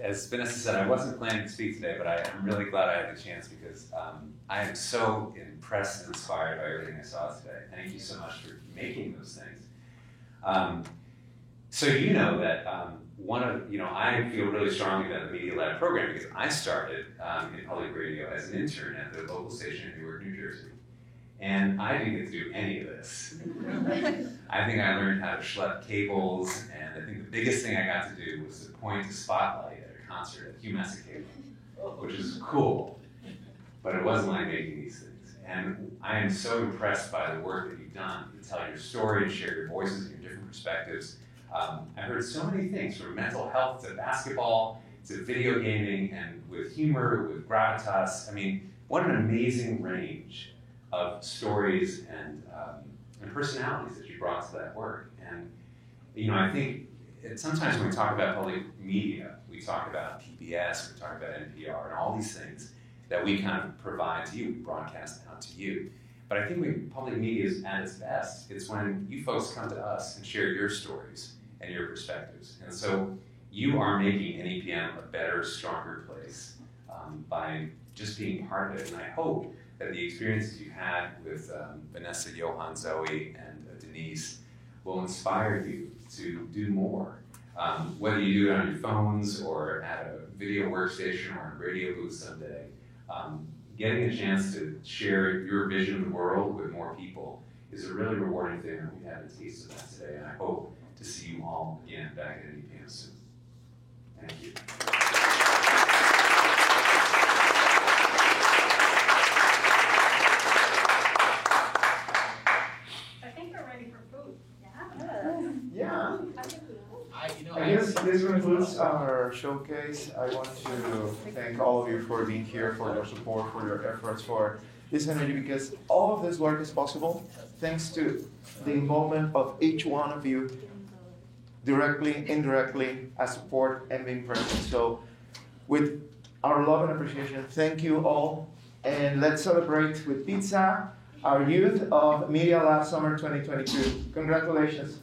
Speaker 1: As Vanessa said, I wasn't planning to speak today, but I'm really glad I had the chance because I am so impressed and inspired by everything I saw today. Thank you so much for making those things. So you know that I feel really strongly about the Media Lab program because I started in public radio as an intern at the local station in Newark, New Jersey. And I didn't get to do any of this. I think I learned how to schlep cables, and I think the biggest thing I got to do was to point a spotlight at a concert at Hugh Masekela, which is cool, but it wasn't like making these things. And I am so impressed by the work that you've done to tell your story and share your voices and your different perspectives. I've heard so many things, from mental health to basketball to video gaming, and with humor, with gravitas. I mean, what an amazing range of stories and personalities that you brought to that work. And I think sometimes when we talk about public media, we talk about PBS, we talk about NPR, and all these things that we kind of provide to you, we broadcast out to you. But I think when public media is at its best, it's when you folks come to us and share your stories and your perspectives. And so you are making NEPM a better, stronger place by just being part of it. And I hope that the experiences you had with Vanessa, Johan, Zoe, and Denise will inspire you to do more. Whether you do it on your phones or at a video workstation or a radio booth someday, getting a chance to share your vision of the world with more people is a really rewarding thing, and we had a taste of that today, and I hope to see you all again back at NEPM soon. Thank you.
Speaker 4: I guess this concludes our showcase. I want to thank all of you for being here, for your support, for your efforts, for this energy, because all of this work is possible thanks to the involvement of each one of you, directly, indirectly, as support and being present. So with our love and appreciation, thank you all, and let's celebrate with pizza our youth of Media Lab Summer 2022. Congratulations.